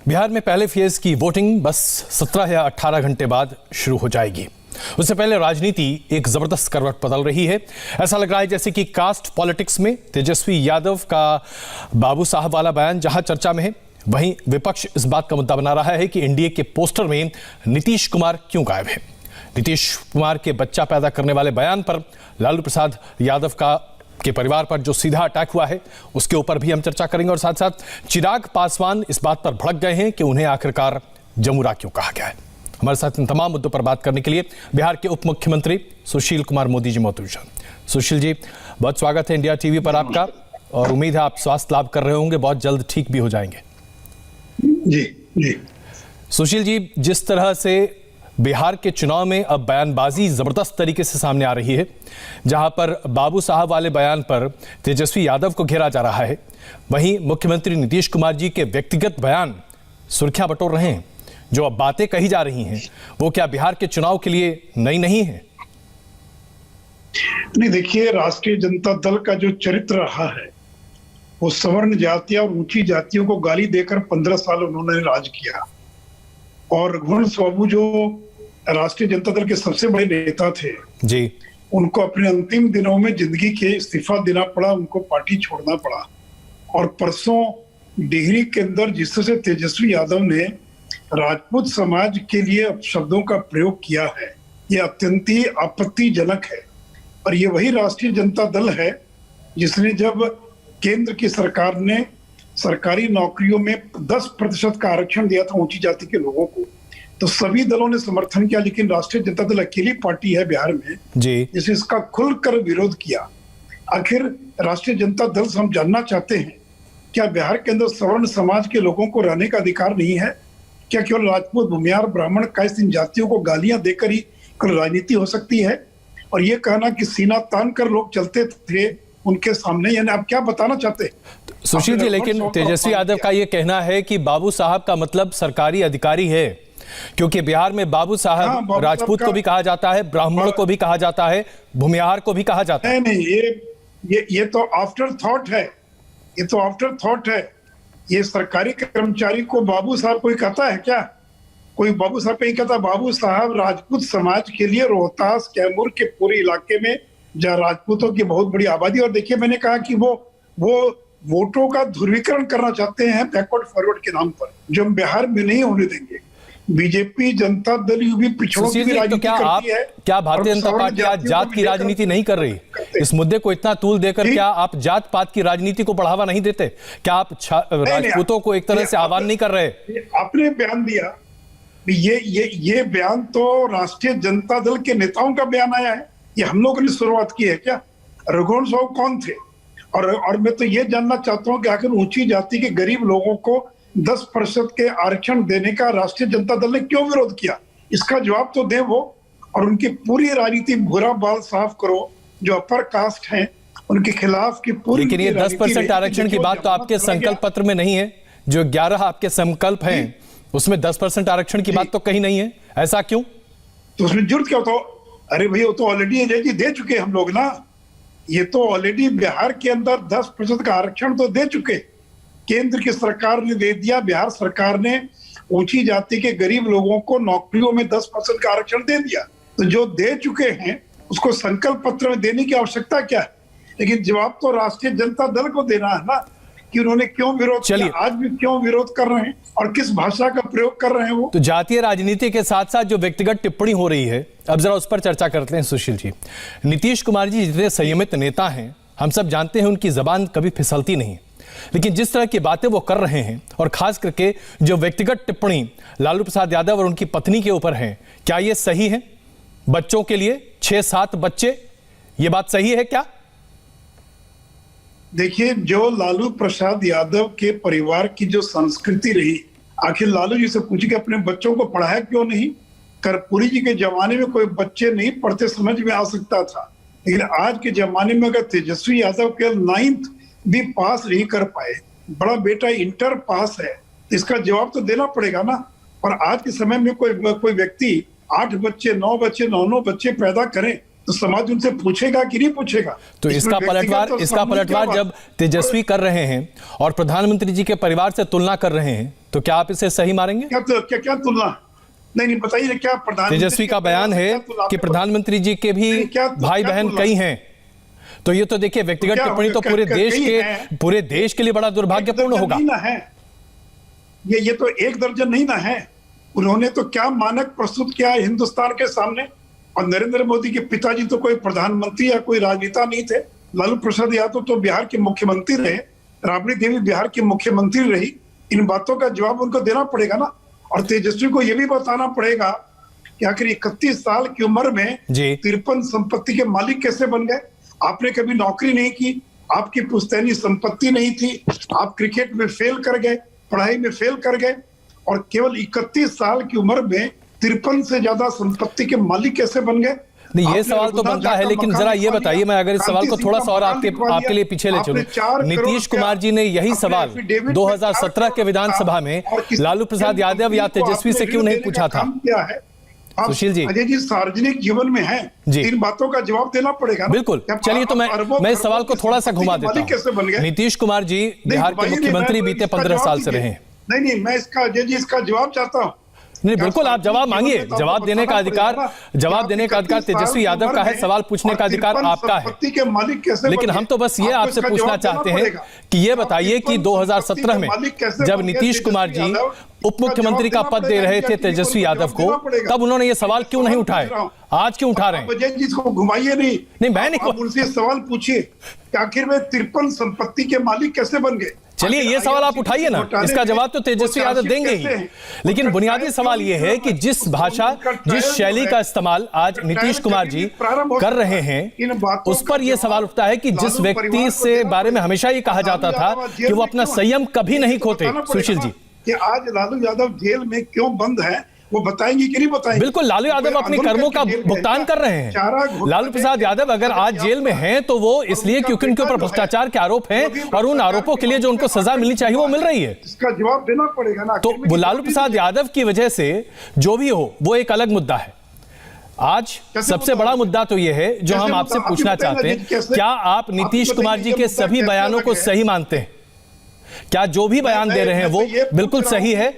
बिहार में पहले फेज की वोटिंग बस 17 या 18 घंटे बाद शुरू हो जाएगी। उससे पहले राजनीति एक जबरदस्त करवट बदल रही है। ऐसा लग रहा है जैसे कि कास्ट पॉलिटिक्स में तेजस्वी यादव का बाबू साहब वाला बयान जहां चर्चा में है, वहीं विपक्ष इस बात का मुद्दा बना रहा है कि एनडीए के पोस्टर में नीतीश कुमार क्यों गायब है। नीतीश कुमार के बच्चा पैदा करने वाले बयान पर लालू प्रसाद यादव के परिवार पर जो सीधा अटैक हुआ है उसके ऊपर भी हम चर्चा करेंगे और साथ साथ चिराग पासवान इस बात पर भड़क गए हैं कि उन्हें आखिरकार जमुरा क्यों कहा गया है। हमारे साथ इन तमाम मुद्दों पर बात करने के लिए बिहार के उप मुख्यमंत्री सुशील कुमार मोदी जी मौजूद हैं। सुशील जी, बहुत स्वागत है इंडिया टीवी पर आपका और उम्मीद है आप स्वास्थ्य लाभ कर रहे होंगे, बहुत जल्द ठीक भी हो जाएंगे। जी। सुशील जी, जिस तरह से बिहार के चुनाव में अब बयानबाजी जबरदस्त तरीके से सामने आ रही है, जहां पर बाबू साहब वाले बयान पर तेजस्वी यादव को घेरा जा रहा है, वहीं मुख्यमंत्री नीतीश कुमार जी के व्यक्तिगत बयान सुर्खियां बटोर रहे हैं। जो अब बातें कही जा रही हैं वो क्या बिहार के चुनाव के लिए नई नहीं है? नहीं, देखिए, राष्ट्रीय जनता दल का जो चरित्र रहा है वो सवर्ण जातियां और ऊंची जातियों को गाली देकर 15 साल उन्होंने राज किया। और रघुवंश बाबू जो राष्ट्रीय जनता दल के सबसे बड़े नेता थे जी, उनको अपने अंतिम दिनों में जिंदगी के इस्तीफा देना पड़ा, उनको पार्टी छोड़ना पड़ा। और परसों डिहरी के अंदर जिस तरह से तेजस्वी यादव ने राजपूत समाज के लिए शब्दों का प्रयोग किया है, ये अत्यंत ही आपत्तिजनक है। और ये वही राष्ट्रीय जनता दल है जिसने जब केंद्र की सरकार ने सरकारी नौकरियों में 10% का आरक्षण दिया था ऊंची जाति के लोगों को, तो सभी दलों ने समर्थन किया, लेकिन राष्ट्रीय जनता दल अकेली पार्टी है बिहार में जिसे इसका खुलकर विरोध किया। आखिर राष्ट्रीय जनता दल से हम जानना चाहते हैं, क्या बिहार के अंदर सवर्ण समाज के लोगों को रहने का अधिकार नहीं है? क्या केवल राजपूत, भूमिहार, ब्राह्मण, कायस्थ इन जातियों को गालियां देकर ही राजनीति हो सकती है? और ये कहना कि सीना तान कर लोग चलते थे उनके सामने, यानी आप क्या बताना चाहते हैं? सुशील जी, लेकिन तेजस्वी यादव का ये कहना है कि बाबू साहब का मतलब सरकारी अधिकारी है, क्योंकि बिहार में बाबू साहब राजपूत को भी कहा जाता है, ब्राह्मण को भी कहा जाता है, भूमिहार को भी कहा जाता है। नहीं, ये तो आफ्टर थॉट है, ये तो आफ्टर थॉट है। ये सरकारी कर्मचारी को बाबू साहब कोई कहता है क्या? कोई बाबू साहब नहीं कहता। बाबू साहब राजपूत समाज के लिए रोहतास, कैमूर के पूरे इलाके में जहाँ राजपूतों की बहुत बड़ी आबादी, और देखिए मैंने कहा कि वो वोटों का ध्रुवीकरण करना चाहते हैं बैकवर्ड फॉरवर्ड के नाम पर, जो हम बिहार में नहीं होने देंगे। बीजेपी, जनता दल भी पिछड़ों की राजनीति करती है। क्या भारतीय जनता पार्टी आज जात की राजनीति नहीं कर रही? इस मुद्दे को इतना तूल देकर क्या आप जात पात की राजनीति को बढ़ावा नहीं देते? क्या आप राजपूतों को एक तरह से आह्वान नहीं कर रहे? आपने बयान दिया, ये बयान तो राष्ट्रीय जनता दल के नेताओं का बयान आया है, ये हम लोगों ने शुरुआत की है क्या? रघुवंश बाबू कौन थे? और मैं तो ये जानना चाहता हूँ कि आखिर ऊंची जाति के गरीब लोगों को 10% के आरक्षण देने का राष्ट्रीय जनता दल ने क्यों विरोध किया? इसका जवाब तो दे वो, और उनकी पूरी राजनीति भूरा बाल साफ करो। जो अपर कास्ट हैं उनके खिलाफ की पूरी, लेकिन ये 10% आरक्षण की बात तो आपके संकल्प पत्र में नहीं है। जो 11 आपके संकल्प हैं उसमें 10% आरक्षण की बात तो कहीं नहीं है, ऐसा क्यों? तो उसमें जरूरत क्या होता? अरे भैया, वो तो ऑलरेडी दे चुके हम लोग ना। ये तो ऑलरेडी बिहार के अंदर 10% का आरक्षण तो दे चुके, केंद्र की सरकार ने दे दिया। बिहार सरकार ने ऊंची जाति के गरीब लोगों को नौकरियों में 10% का आरक्षण दे दिया। तो जो दे चुके हैं उसको संकल्प पत्र में देने की आवश्यकता क्या है? लेकिन जवाब तो राष्ट्रीय जनता दल को देना है ना कि उन्होंने क्यों विरोध किया, आज भी क्यों विरोध कर रहे हैं और किस भाषा का प्रयोग कर रहे हैं वो। तो जातीय राजनीति के साथ साथ जो व्यक्तिगत टिप्पणी हो रही है, अब जरा उस पर चर्चा करते हैं। सुशील जी, नीतीश कुमार जी जितने संयमित नेता हैं, हम सब जानते हैं उनकी जबान कभी फिसलती नहीं, लेकिन जिस तरह की बातें वो कर रहे हैं और खास करके जो व्यक्तिगत टिप्पणी लालू प्रसाद यादव और उनकी पत्नी के ऊपर है, क्या ये सही है? बच्चों के लिए 6-7 बच्चे, ये बात सही है क्या? देखिए, जो लालू प्रसाद यादव के परिवार की जो संस्कृति रही, आखिर लालू जी से पूछिए कि अपने बच्चों को पढ़ाया क्यों नहीं? कर्पूरी जी के जमाने में कोई बच्चे नहीं पढ़ते, समझ में आ सकता था, लेकिन आज के जमाने में अगर तेजस्वी यादव केवल 9th भी पास नहीं कर पाए, बड़ा बेटा इंटर पास है, तो इसका जवाब तो देना पड़ेगा ना। और आज के समय में कोई व्यक्ति 8 बच्चे, 9 बच्चे, 9 बच्चे पैदा करें तो समाज उनसे पूछेगा कि नहीं पूछेगा? तो इसका पलटवार जब तेजस्वी कर रहे हैं और प्रधानमंत्री जी के परिवार से तुलना कर रहे हैं, तो क्या आप इसे सही मारेंगे? क्या तुलना? नहीं बताइए क्या प्रधानमंत्री तेजस्वी का बयान है कि प्रधानमंत्री जी के भी भाई बहन कई हैं, तो ये तो देखिए व्यक्तिगत टिप्पणी तो पूरे देश के लिए बड़ा दुर्भाग्यपूर्ण होगा। ये तो एक दर्जन नहीं ना है। उन्होंने तो क्या मानक प्रस्तुत किया है हिंदुस्तान के सामने। और नरेंद्र मोदी के पिताजी तो कोई प्रधानमंत्री या कोई राजनेता नहीं थे। लालू प्रसाद यादव तो बिहार के मुख्यमंत्री रहे, राबड़ी देवी बिहार की मुख्यमंत्री रही। इन बातों का जवाब उनको देना पड़ेगा ना। और तेजस्वी को यह भी बताना पड़ेगा कि आखिर 31 साल की उम्र में 53 संपत्ति के मालिक कैसे बन गए। आपने कभी नौकरी नहीं की, आपकी पुश्तैनी संपत्ति नहीं थी, आप क्रिकेट में फेल कर गए, पढ़ाई में फेल कर गए, और केवल 31 साल की उम्र में 53 से ज्यादा संपत्ति के मालिक कैसे बन गए? नहीं, ये सवाल तो बनता है, लेकिन जरा ये बताइए, मैं अगर इस सवाल को थोड़ा सा और आपके लिए पीछे ले चलूं, नीतीश कुमार जी ने यही सवाल 2017 के विधानसभा में लालू प्रसाद यादव या तेजस्वी से क्यों नहीं पूछा था? सुशील जी, अजय जी सार्वजनिक जीवन में है, इन बातों का जवाब देना पड़ेगा। बिल्कुल, चलिए तो मैं इस सवाल को थोड़ा सा घुमा देता हूं। नीतीश कुमार जी बिहार के मुख्यमंत्री बीते 15 साल से रहे हैं। नहीं, मैं इसका अजय जी इसका जवाब चाहता हूं। नहीं, बिल्कुल आप जवाब मांगिए। जवाब देने का अधिकार तेजस्वी यादव का है, सवाल पूछने का अधिकार आपका है। लेकिन हम तो बस ये आपसे पूछना चाहते हैं कि ये बताइए कि 2017 में जब नीतीश कुमार जी उप मुख्यमंत्री का पद दे रहे थे तेजस्वी यादव को, तब उन्होंने ये सवाल क्यों नहीं उठाए? आज क्यों उठा रहे हैं? जिसको घुमाइए नहीं, मैं नहीं, उनसे सवाल पूछिए कि आखिर में 53 संपत्ति के मालिक कैसे बन गए। चलिए ये सवाल आप उठाइए ना, इसका जवाब तो तेजस्वी यादव देंगे ही। लेकिन बुनियादी सवाल ये है कि जिस भाषा, जिस शैली का इस्तेमाल आज नीतीश कुमार जी कर रहे हैं, उस पर यह सवाल उठता है कि जिस व्यक्ति से बारे में हमेशा ये कहा जाता था कि वो अपना संयम कभी नहीं खोते, सुशील जी, कि आज लालू यादव जेल में क्यों बंद है, वो बताएंगे कि नहीं बताएंगे? बिल्कुल, लालू यादव अपने कर्मों का भुगतान कर रहे हैं। लालू प्रसाद यादव अगर आज जेल में हैं तो वो इसलिए क्योंकि उनके ऊपर भ्रष्टाचार के आरोप हैं, और उन आरोपों के लिए जो उनको सजा मिलनी चाहिए वो मिल रही है। इसका जवाब देना पड़ेगा ना। तो वो लालू प्रसाद यादव की वजह से जो भी हो वो एक अलग मुद्दा है। आज सबसे बड़ा मुद्दा तो यह है जो हम आपसे पूछना चाहते हैं, क्या आप नीतीश कुमार जी के सभी बयानों को सही मानते हैं? क्या जो भी बयान दे रहे हैं वो बिल्कुल सही है?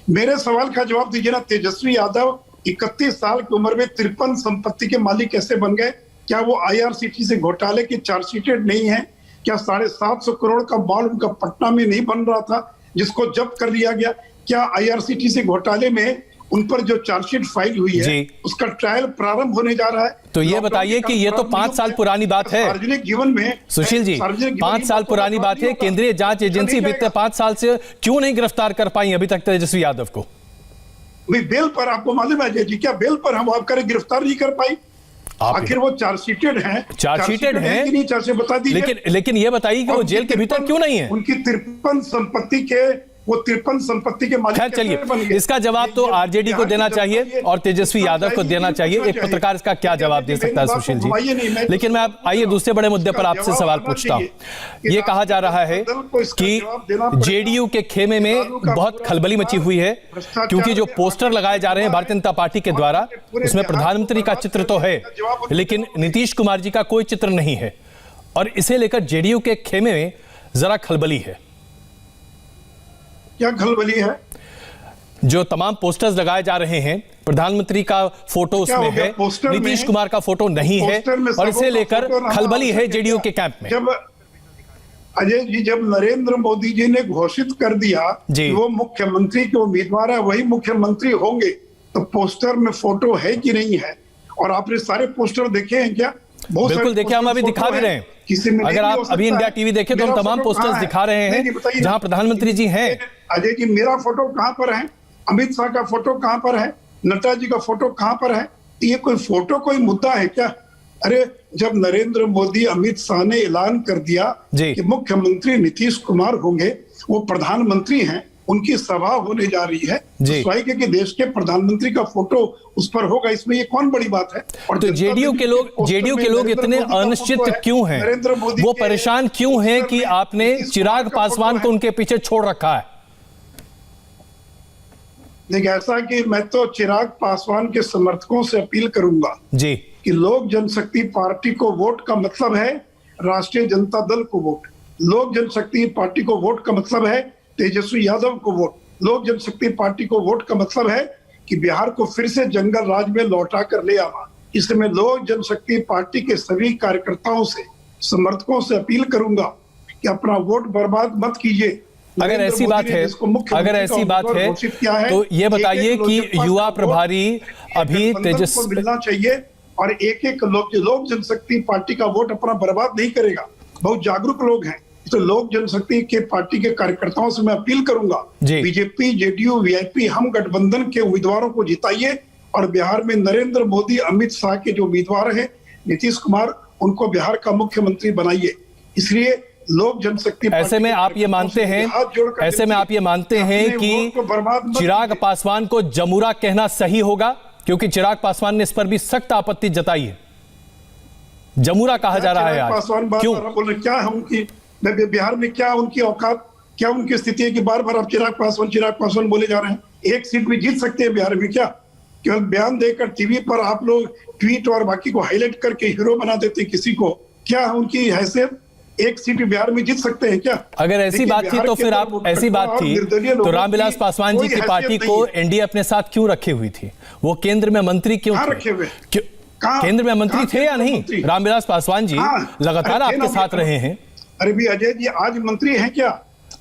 मेरे सवाल का जवाब दीजिए ना। तेजस्वी यादव 31 साल की उम्र में 53 संपत्ति के मालिक कैसे बन गए? क्या वो IRCTC घोटाले की चार्जशीटेड नहीं है? क्या 750 करोड़ का माल उनका पटना में नहीं बन रहा था जिसको जब्त कर लिया गया? क्या IRCTC घोटाले में उन पर जो चार्जशीट फाइल हुई है उसका ट्रायल प्रारंभ होने जा रहा है? तो ये बताइए कि ये तो 5 साल पुरानी बात है सार्वजनिक जीवन में। सुशील जी, 5 साल पुरानी बात है। केंद्रीय जांच एजेंसी बीते 5 साल से क्यों नहीं गिरफ्तार कर पाई अभी तक तेजस्वी यादव को? बेल पर, आपको मालूम है जी, क्या बेल पर हम आपका गिरफ्तार नहीं कर पाई? आखिर वो चार्जशीटेड है कि नहीं? चार्जशीट बता दीजिए। लेकिन ये बताइए कि वो जेल के भीतर क्यों नहीं है? उनकी 53 संपत्ति के, वो 53 संपत्ति के मालिक। खैर चलिए, इसका जवाब तो आरजेडी को देना चाहिए और तेजस्वी यादव को देना चाहिए। एक पत्रकार इसका क्या जवाब दे सकता है सुशील जी? लेकिन मैं आइए दूसरे बड़े मुद्दे पर आपसे सवाल पूछता हूं। यह कहा जा रहा है कि जेडीयू के खेमे में बहुत खलबली मची हुई है, क्योंकि जो पोस्टर लगाए जा रहे हैं भारतीय जनता पार्टी के द्वारा, उसमें प्रधानमंत्री का चित्र तो है लेकिन नीतीश कुमार जी का कोई चित्र नहीं है, और इसे लेकर जेडीयू के खेमे में जरा खलबली है। क्या खलबली है? जो तमाम पोस्टर्स लगाए जा रहे हैं, प्रधानमंत्री का फोटो उसमें है, नीतीश कुमार का फोटो नहीं है, और इसे लेकर खलबली है जेडीयू के कैंप में। जब अजय जी, जब नरेंद्र मोदी जी ने घोषित कर दिया कि वो मुख्यमंत्री के उम्मीदवार है, वही मुख्यमंत्री होंगे, तो पोस्टर में फोटो है कि नहीं है? और आपने सारे पोस्टर देखे हैं क्या? बिल्कुल देखिए, हम अभी दिखा भी रहे हैं। अगर आप अभी इंडिया टीवी देखें तो हम तमाम पोस्टर्स दिखा रहे हैं जहां प्रधानमंत्री जी हैं। अजय जी, मेरा फोटो कहां पर है? अमित शाह का फोटो कहां पर है? नड्डा जी का फोटो कहां पर है? ये कोई फोटो कोई मुद्दा है क्या? अरे जब नरेंद्र मोदी, अमित शाह ने ऐलान कर दिया कि मुख्यमंत्री नीतीश कुमार होंगे, वो प्रधानमंत्री हैं, उनकी सभा होने जा रही है, स्वाभाविक है कि देश के प्रधानमंत्री का फोटो उस पर होगा। इसमें ये कौन बड़ी बात है? और तो जेडीयू के लोग इतने अनिश्चित क्यों हैं? वो परेशान क्यों हैं कि आपने चिराग पासवान को उनके पीछे छोड़ रखा है? देखिए, ऐसा कि मैं तो चिराग पासवान के समर्थकों से अपील करूंगा जी कि लोक जनशक्ति पार्टी को वोट का मतलब है राष्ट्रीय जनता दल को वोट। लोक जनशक्ति पार्टी को वोट का मतलब है तेजस्वी यादव को वोट, लोक जनशक्ति पार्टी को वोट का मतलब है कि बिहार को फिर से जंगल राज में लौटा कर ले आना। इसलिए मैं लोक जनशक्ति पार्टी के सभी कार्यकर्ताओं से, समर्थकों से अपील करूंगा कि अपना वोट बर्बाद मत कीजिए। अगर ऐसी बात है, तो ये बताइए कि युवा प्रभारी अभी तेजस्वी को मिलना चाहिए और एक एक लोक जनशक्ति पार्टी का वोट अपना बर्बाद नहीं करेगा। बहुत जागरूक लोग हैं, तो लोक जनशक्ति के पार्टी के कार्यकर्ताओं से मैं अपील करूंगा, बीजेपी, जेडीयू, वीआईपी, हम गठबंधन के उम्मीदवारों को जिताइए और बिहार में नरेंद्र मोदी, अमित शाह के जो उम्मीदवार हैं, नीतीश कुमार, उनको बिहार का मुख्यमंत्री बनाइए। इसलिए लोक जनशक्ति ऐसे में आप ये मानते हैं कि चिराग पासवान को जमूरा कहना सही होगा, क्योंकि चिराग पासवान ने इस पर भी सख्त आपत्ति जताई है। जमूरा कहा जा रहा है आज, क्यों? क्या है उनकी बिहार में, क्या उनकी औकात, क्या उनकी स्थिति है कि बार बार आप चिराग पासवान बोले जा रहे हैं? एक सीट भी जीत सकते हैं बिहार में क्या? केवल बयान देकर टीवी पर आप लोग ट्वीट और बाकी को हाईलाइट करके हीरो बना देते हैं किसी को। क्या उनकी हैसियत एक सीट बिहार में जीत सकते हैं क्या? अगर ऐसी बात थी तो फिर आप ऐसी बात थी तो रामविलास पासवान जी की पार्टी को एनडीए अपने साथ क्यों रखी हुई थी? वो केंद्र में मंत्री क्यों रखे हुए? केंद्र में मंत्री थे या नहीं? रामविलास पासवान जी लगातार आपके साथ रहे हैं। अरे भी अजय जी, आज मंत्री हैं क्या?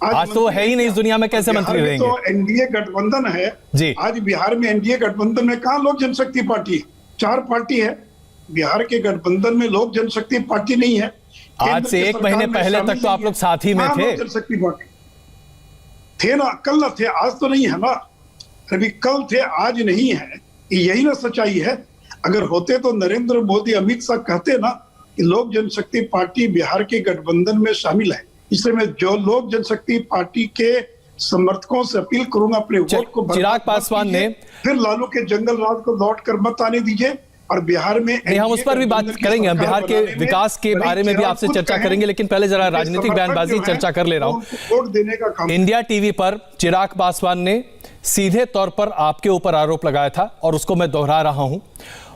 आज तो है ही नहीं इस दुनिया में, कैसे मंत्री रहेंगे? तो एनडीए गठबंधन है जी। आज बिहार में एनडीए गठबंधन में कहां लोक जनशक्ति पार्टी? 4 पार्टी है बिहार के गठबंधन में, लोक जनशक्ति पार्टी नहीं है। आज से 1 महीने पहले तक तो आप लोग साथ ही में थे। जनशक्ति पार्टी थे ना, कल न थे, आज तो नहीं है ना। अभी कल थे, आज नहीं है, यही ना सच्चाई है। अगर होते तो नरेंद्र मोदी, अमित शाह कहते ना कि लोक जनशक्ति पार्टी बिहार के गठबंधन में शामिल है। इसलिए मैं जो लोक जनशक्ति पार्टी के समर्थकों से अपील करूंगा, अपने वोट को चिराग पासवान ने फिर लालू के जंगल राज को लौट कर मत आने दीजिए और बिहार में हम उस पर भी बात करेंगे। हम बिहार के विकास के बारे में भी आपसे चर्चा करेंगे, लेकिन पहले जरा राजनीतिक बयानबाजी चर्चा कर ले रहा हूं। वोट देने का काम इंडिया टीवी पर चिराग पासवान ने सीधे तौर पर आपके ऊपर आरोप लगाया था और उसको मैं दोहरा रहा हूं।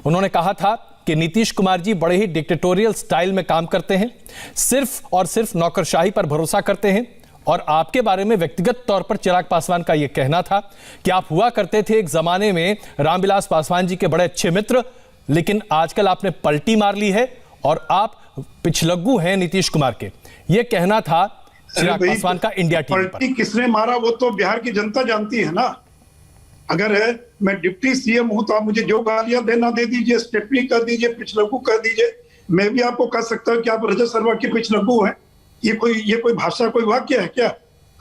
उन्होंने कहा था कि नीतीश कुमार जी बड़े ही डिक्टेटोरियल स्टाइल में काम करते हैं, सिर्फ और सिर्फ नौकरशाही पर भरोसा करते हैं। और आपके बारे में व्यक्तिगत तौर पर चिराग पासवान का यह कहना था कि आप हुआ करते थे एक जमाने में रामविलास पासवान जी के बड़े अच्छे मित्र, लेकिन आजकल आपने पलटी मार ली है और आप पिछलग्गू हैं नीतीश कुमार के। यह कहना था चिराग पासवान का इंडिया टीवी पर। पलटी किसने मारा वो तो बिहार की जनता जानती है ना। अगर मैं डिप्टी सीएम हूं तो आप मुझे जो गालियां देना दे दीजिए, स्टेपनी कर दीजिए, पिछलग्गू कर दीजिए। मैं भी आपको कह सकता हूं कि आप रजत शर्मा के पिछलग्गू हैं। ये कोई भाषा, कोई वाक्य है क्या?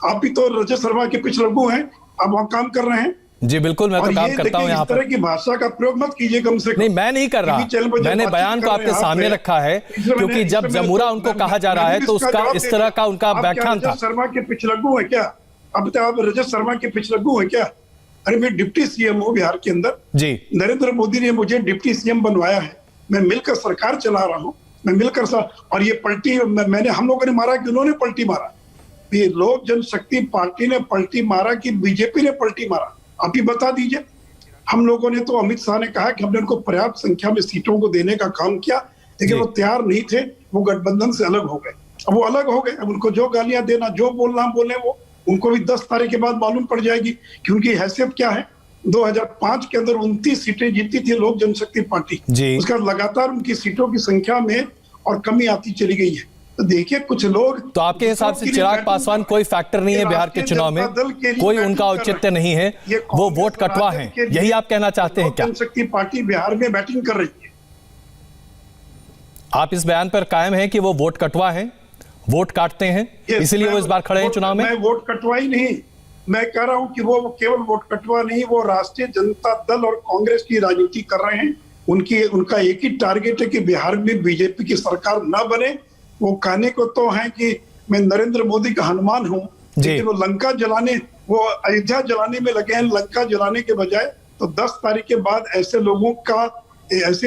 आप भी तो रजत शर्मा के पिछलग्गू हैं, आप वहां काम कर रहे हैं। जी बिल्कुल, मैं तो काम करता हूं यहाँ पर। इस तरह की भाषा का प्रयोग मत कीजिए कम से कम। नहीं, मैं नहीं कर रहा, मैंने बयान को आपके सामने रखा है, क्योंकि जब जमूरा उनको कहा जा रहा है तो उसका इस तरह का उनका व्याख्यान था। रजत शर्मा के पिछलग्गू है क्या? अब तो आप रजत शर्मा के पिछलग्गू है क्या? अरे मैं डिप्टी सीएम हूँ बिहार के अंदर जी। नरेंद्र मोदी ने मुझे डिप्टी सीएम बनवाया है, मैं मिलकर सरकार चला रहा हूँ, मैं मिलकर और ये पलटी मैंने, हम लोगों ने मारा कि उन्होंने पलटी मारा? ये लोक जनशक्ति पार्टी ने पलटी मारा कि बीजेपी ने पलटी मारा? आप ही बता दीजिए। हम लोगों ने तो, अमित शाह ने कहा कि हमने उनको पर्याप्त संख्या में सीटों को देने का काम किया, लेकिन वो तैयार नहीं थे, वो गठबंधन से अलग हो गए। अब वो अलग हो गए, अब उनको जो गालियां देना, जो बोलना बोले, वो उनको भी 10 तारीख के बाद मालूम पड़ जाएगी कि उनकी हैसियत क्या है। 2005 के अंदर 29 सीटें जीती थी लोक जनशक्ति पार्टी, उसका लगातार उनकी सीटों की संख्या में और कमी आती चली गई है। तो देखिए कुछ लोग, तो आपके हिसाब से चिराग पासवान कोई फैक्टर नहीं है बिहार के चुनाव में, कोई उनका औचित्य नहीं है, वो वोट कटवा है, यही आप कहना चाहते हैं क्या? जनशक्ति पार्टी बिहार में बैटिंग कर रही है। आप इस बयान पर कायम हैं कि वो वोट कटवा है, वोट काटते हैं, इसीलिए वो इस बार खड़े हैं चुनाव में? मैं वोट कटवा ही नहीं, मैं कह रहा हूं कि वो केवल वोट कटवा नहीं, वो राष्ट्रीय जनता दल और कांग्रेस की राजनीति कर रहे हैं। उनका एक ही टारगेट है कि बिहार में बीजेपी की सरकार ना बने। वो कहने को तो है कि मैं नरेंद्र मोदी का हनुमान हूं, लेकिन वो लंका जलाने, वो अयोध्या जलाने में लगे हैं, लंका जलाने के बजाय। तो 10 तारीख के बाद ऐसे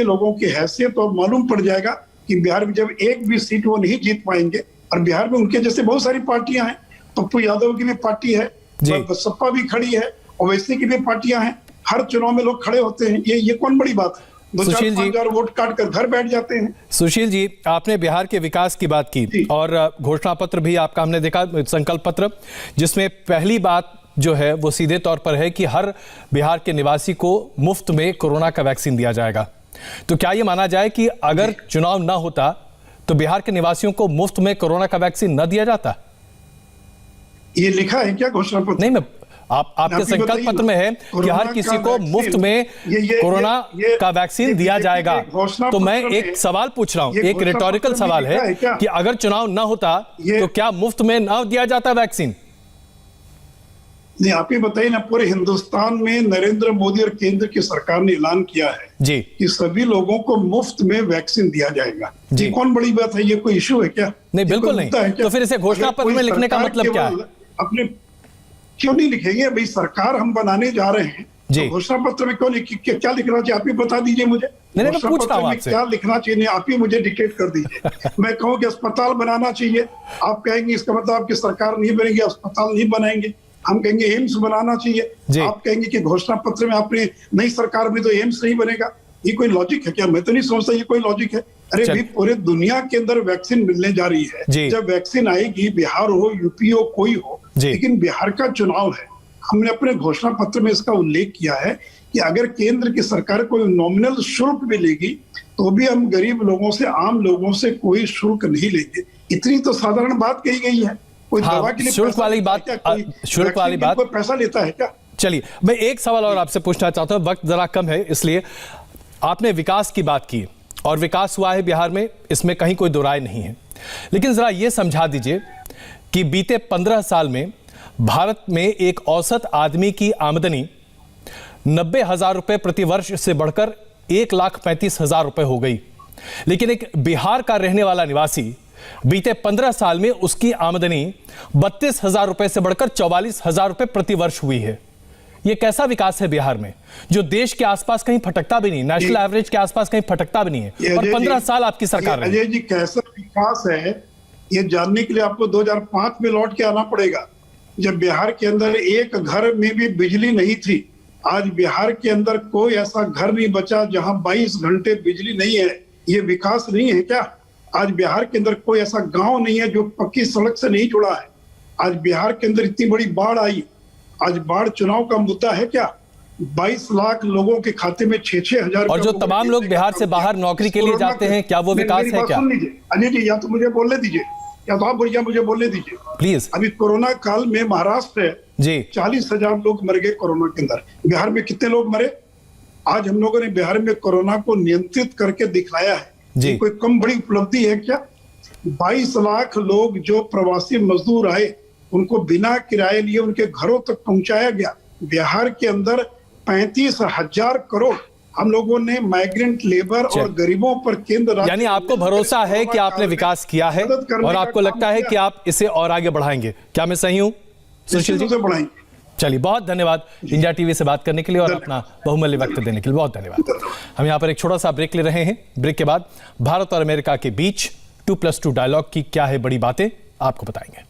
लोगों की हैसियत और मालूम पड़ जाएगा कि बिहार में जब एक भी सीट वो नहीं जीत पाएंगे। और बिहार में उनके जैसे बहुत सारी पार्टियां हैं, पप्पू यादव की भी पार्टी है, बसपा भी खड़ी है, ओवैसी की भी पार्टियां हैं। हर चुनाव में लोग खड़े होते हैं, ये कौन बड़ी बात है? सुशील जी, 2-4-5 वोट काट कर घर बैठ जाते हैं। सुशील जी, आपने बिहार के विकास की बात की और घोषणा पत्र भी आपका हमने देखा, संकल्प पत्र, जिसमें पहली बात जो है वो सीधे तौर पर है कि हर बिहार के निवासी को मुफ्त में कोरोना का वैक्सीन दिया जाएगा। तो क्या ये माना जाए कि अगर चुनाव ना होता तो बिहार के निवासियों को मुफ्त में कोरोना का वैक्सीन न दिया जाता? ये लिखा है क्या घोषणा पत्र? नहीं, मैं आपके संकल्प पत्र में है कि हर किसी को मुफ्त में कोरोना का वैक्सीन दिया जाएगा। तो मैं एक सवाल पूछ रहा हूं, एक रिटोरिकल सवाल है कि अगर चुनाव ना होता तो क्या मुफ्त में ना दिया जाता वैक्सीन? नहीं, आप ही बताइए ना, पूरे हिंदुस्तान में नरेंद्र मोदी और केंद्र की सरकार ने ऐलान किया है जी कि सभी लोगों को मुफ्त में वैक्सीन दिया जाएगा। ये कौन बड़ी बात है? ये कोई इशू है क्या? नहीं, बिल्कुल नहीं। तो फिर इसे घोषणा पत्र में लिखने का मतलब क्या है? अपने क्यों नहीं लिखेंगे? भाई सरकार हम बनाने जा रहे हैं, तो घोषणा पत्र में क्यों क्या लिखना चाहिए? आप ही बता दीजिए मुझे। नहीं, मैं पूछ रहा हूं आपसे क्या लिखना चाहिए, नहीं आप ही मुझे डिक्टेट कर दीजिए। मैं कहूँ कि अस्पताल बनाना चाहिए, आप कहेंगे इसका मतलब आपकी सरकार नहीं बनेगी, अस्पताल नहीं बनाएंगे। हम कहेंगे एम्स बनाना चाहिए, आप कहेंगे कि घोषणा पत्र में आपने नई सरकार में तो एम्स नहीं बनेगा। ये कोई लॉजिक है क्या? मैं तो नहीं समझता ये कोई लॉजिक है। अरे भाई, पूरे दुनिया के अंदर वैक्सीन मिलने जा रही है। जब वैक्सीन आएगी, बिहार हो, यूपी हो, कोई हो, लेकिन बिहार का चुनाव है। हमने अपने घोषणा पत्र में इसका उल्लेख किया है कि अगर केंद्र की सरकार कोई नॉमिनल शुल्क भी लेगी तो भी हम गरीब लोगों से, आम लोगों से कोई शुल्क नहीं लेंगे। इतनी तो साधारण बात कही गई है। कोई दवा के लिए शुल्क वाली बात, शुल्क वाली बात, कोई पैसा लेता है क्या? चलिए, मैं एक सवाल और आपसे पूछना चाहता हूं, वक्त जरा कम है इसलिए। आपने विकास की बात की और विकास हुआ है बिहार में, इसमें कहीं कोई दो राय नहीं है, लेकिन जरा यह समझा दीजिए कि बीते 15 साल में भारत में एक औसत आदमी की आमदनी 90,000 रुपए प्रति वर्ष से बढ़कर 1,35,000 रुपए हो गई, लेकिन एक बिहार का रहने वाला निवासी बीते 15 साल में उसकी आमदनी 32,000 रुपए से बढ़कर 44,000 रुपए प्रति वर्ष हुई है। यह कैसा विकास है बिहार में, जो देश के आसपास कहीं फटकता भी नहीं, नेशनल एवरेज के आसपास कहीं फटकता भी नहीं है, और 15 साल आपकी सरकार रही। अजय जी, कैसा विकास है ये जानने के लिए आपको 2005 में लौट के आना पड़ेगा, जब बिहार के अंदर एक घर में भी बिजली नहीं थी। आज बिहार के अंदर कोई ऐसा घर नहीं बचा जहां 22 घंटे बिजली नहीं है। ये विकास नहीं है क्या? आज बिहार के अंदर कोई ऐसा गांव नहीं है जो पक्की सड़क से नहीं जुड़ा है। आज बिहार के अंदर इतनी बड़ी बाढ़ आई, आज बाढ़ चुनाव का मुद्दा है क्या? 22 लाख लोगों के खाते में 6-6 हजार, और जो तमाम लोग बिहार से बाहर नौकरी के लिए जाते हैं, क्या वो विकास है क्या? अजय जी, या तो मुझे बोलने दीजिए, या तो आप बोलिए, मुझे बोलने दीजिए प्लीज। अभी कोरोना काल में महाराष्ट्र है जी, 40,000 लोग मर गए कोरोना के अंदर। बिहार में कितने लोग मरे? आज हम लोगों ने बिहार में कोरोना को नियंत्रित करके दिखाया है। ये कोई कम बड़ी उपलब्धि है क्या? 22 लाख लोग जो प्रवासी मजदूर आए, उनको बिना किराए लिए उनके घरों तक पहुंचाया गया। बिहार के अंदर 35,000 करोड़ हम लोगों ने माइग्रेंट लेबर और गरीबों पर केंद्र, यानी आपको भरोसा है कि आपने विकास किया है और आपको लगता है कि आप इसे और आगे बढ़ाएंगे। क्या मैं सही हूं सुशील जी? बढ़ाएंगे। चलिए, बहुत धन्यवाद इंडिया टीवी से बात करने के लिए और अपना बहुमूल्य वक्त देने के लिए बहुत धन्यवाद। हम यहाँ पर एक छोटा सा ब्रेक ले रहे हैं। ब्रेक के बाद भारत और अमेरिका के बीच 2+2 डायलॉग की क्या है बड़ी बातें, आपको बताएंगे।